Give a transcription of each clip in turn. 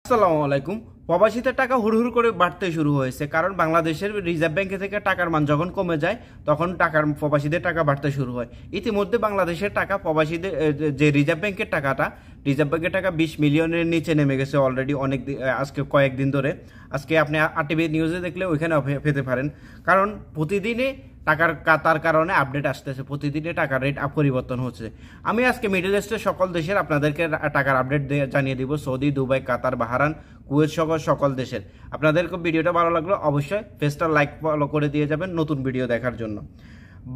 আসসালামু আলাইকুম। প্রবাসীদের টাকা হুড়হুড় করে বাড়তে শুরু হয়েছে, কারণ বাংলাদেশের রিজার্ভ ব্যাংকে থেকে টাকার মান যখন কমে যায় তখন প্রবাসীদের টাকা বাড়তে শুরু হয়। ইতিমধ্যে বাংলাদেশের টাকা প্রবাসীদের যে রিজার্ভ ব্যাংকের টাকা 20 মিলিয়নের নিচে নেমে গেছে অলরেডি আজকে কয়েকদিন ধরে। আজকে আপনি আরটিভি নিউজে দেখলে ওইখানে পেতে পারেন, কারণ প্রতিদিনে টাকার কাতার কারণে আপডেট আসতেছে, প্রতিদিনে টাকার রেট পরিবর্তন হচ্ছে। আমি আজকে মিডল ইস্টের সকল দেশের আপনাদেরকে টাকার আপডেট জানিয়ে দিব, সৌদি, দুবাই, কাতার, বাহরাইন, কুয়েত সহ সকল দেশের। আপনাদেরকে ভিডিওটা ভালো লাগলো অবশ্যই পেজটা লাইক ফলো করে দিয়ে যাবেন নতুন ভিডিও দেখার জন্য।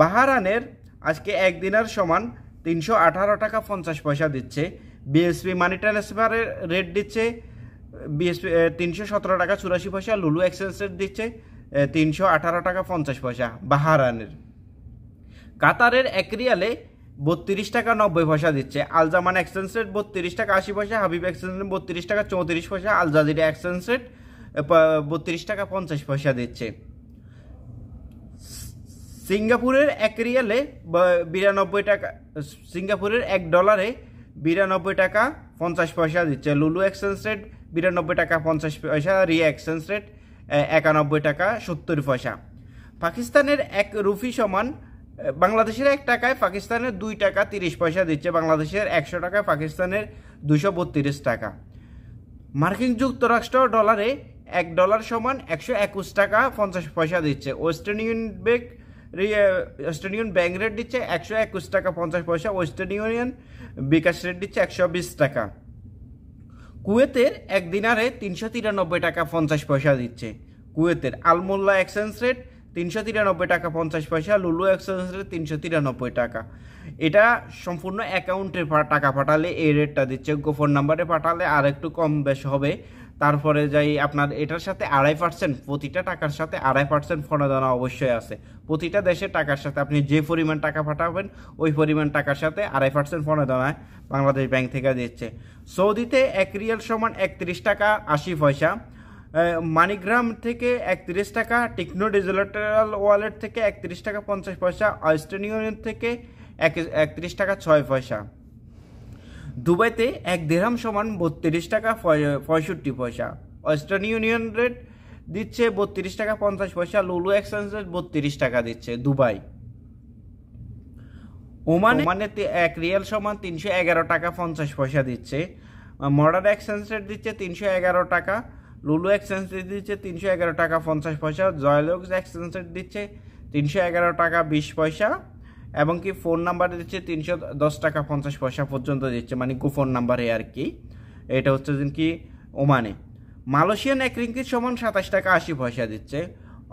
বাহরাইনের আজকে এক দিনার সমান 318 টাকা 50 পয়সা দিচ্ছে। বিএসপি মানি ট্রান্সফারের রেট দিচ্ছে বিএসপি 317 টাকা 84 পয়সা। লুলু এক্সচেঞ্জ রেট দিচ্ছে 318 টাকা 50 পয়সা বাহরাইনের। কাতারের এক রিয়ালে 32 টাকা 90 পয়সা দিচ্ছে। আলজামান এক্সচেঞ্জ রেট 32 টাকা 80 পয়সা। হাবিব এক্সচেঞ্জ রেট 32 টাকা 34 পয়সা। আল জাজিরা এক্সচেঞ্জ রেট 32 টাকা 50 পয়সা দিচ্ছে। সিঙ্গাপুরের এক রিয়ালে 92 টাকা, সিঙ্গাপুরের $1 92 টাকা 50 পয়সা দিচ্ছে। লুলু এক্সচেঞ্জ রেট 92 টাকা 50 পয়সা। রিয়া এক্সচেঞ্জ রেট 91 টাকা 70 পয়সা। পাকিস্তানের এক রুপি সমান বাংলাদেশের 1 টাকায় পাকিস্তানের 2 টাকা 30 পয়সা দিচ্ছে। বাংলাদেশের 100 টাকায় পাকিস্তানের 232 টাকা। মার্কিন যুক্তরাষ্ট্র ডলারে $1 সমান 121 টাকা 50 পয়সা দিচ্ছে। ওয়েস্টার্ন ইউনিয়ন ব্যাংক রেট দিচ্ছে 121 টাকা 50 পয়সা। ওয়েস্টার্ন ইউনিয়ন বিকাশ রেট দিচ্ছে 120 টাকা। কুয়েতের এক দিনারে 393 টাকা 50 পয়সা দিচ্ছে। কুয়েতের আলমোল্লা এক্সচেঞ্জ রেট 393 টাকা 50 পয়সা। লুলু এক্সচেঞ্জ রেট 393 টাকা। এটা সম্পূর্ণ অ্যাকাউন্টে টাকা পাঠালে এই রেটটা দিচ্ছে। গোপন নাম্বারে পাঠালে আর একটু কম বেশ হবে। তারপরে যাই আপনার এটার সাথে 2.5%, প্রতিটা টাকার সাথে 2.5% প্রণোদনা অবশ্যই আছে। প্রতিটা দেশের টাকার সাথে আপনি যে পরিমাণ টাকা পাঠাবেন ওই পরিমাণ টাকার সাথে 2.5% প্রণোদনায় বাংলাদেশ ব্যাংক থেকে দিচ্ছে। সৌদিতে এক রিয়াল সমান 31 টাকা 80 পয়সা। মানিগ্রাম থেকে 31 টাকা। টেকনো ডিজিটাল ওয়ালেট থেকে 31 টাকা 50 পয়সা। ওয়েস্টার্ন ইউনিয়ন থেকে 31 টাকা 6 পয়সা। দুবাইতে এক দিরহাম সমান 32 টাকা 65 পয়সা। ওয়েস্টার্ন ইউনিয়ন রেট দিচ্ছে 32 টাকা 50 পয়সা। লুলু এক্সচেঞ্জ রেট 32 টাকা দিচ্ছে দুবাই। ওমানে এক রিয়াল সমান 311 টাকা 50 পয়সা দিচ্ছে। মডার্ন এক্সচেঞ্জ রেট দিচ্ছে 311 টাকা। লুলু এক্সচেঞ্জ রেট দিচ্ছে 311 টাকা 50 পয়সা। জয়লক্স এক্সচেঞ্জ রেট দিচ্ছে 311 টাকা 20 পয়সা। এবং কি ফোন নাম্বার দিচ্ছে 310 টাকা 50 পয়সা পর্যন্ত দিচ্ছে, মানে গোপন নাম্বারে আর কি। এটা হচ্ছে কি ওমানে। মালয়েশিয়ান এক রিঙ্গিত সমান 27 টাকা 80 পয়সা দিচ্ছে।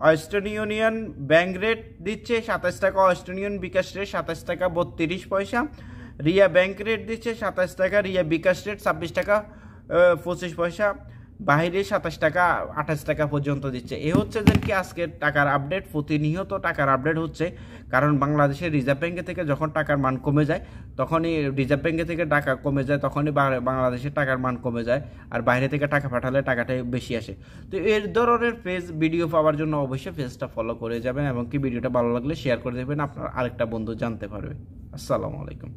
ওয়েস্টার্ন ইউনিয়ন ব্যাংক রেট দিচ্ছে 27 টাকা। ওয়েস্টার্ন ইউনিয়ন বিকাশ রেট 27 টাকা 32 পয়সা। রিয়া ব্যাংক রেট দিচ্ছে 27 টাকা। রিয়া বিকাশ রেট 26 টাকা 25 পয়সা। বাইরে 27 টাকা 28 টাকা পর্যন্ত দিচ্ছে। এ হচ্ছে যে কি আজকের টাকার আপডেট। প্রতিনিয়ত টাকার আপডেট হচ্ছে, কারণ বাংলাদেশের রিজার্ভ ব্যাংকে থেকে যখন টাকার মান কমে যায় তখনই রিজার্ভ ব্যাংকে থেকে টাকা কমে যায়, তখনই বাংলাদেশের টাকার মান কমে যায়, আর বাইরে থেকে টাকা পাঠালে টাকাটাই বেশি আসে। তো এর ধরনের ভিডিও পাওয়ার জন্য অবশ্যই পেজটা ফলো করে যাবেন এবং কি ভিডিওটা ভালো লাগলে শেয়ার করে দেবেন, আপনার আরেকটা বন্ধু জানতে পারবে। আসসালামু আলাইকুম।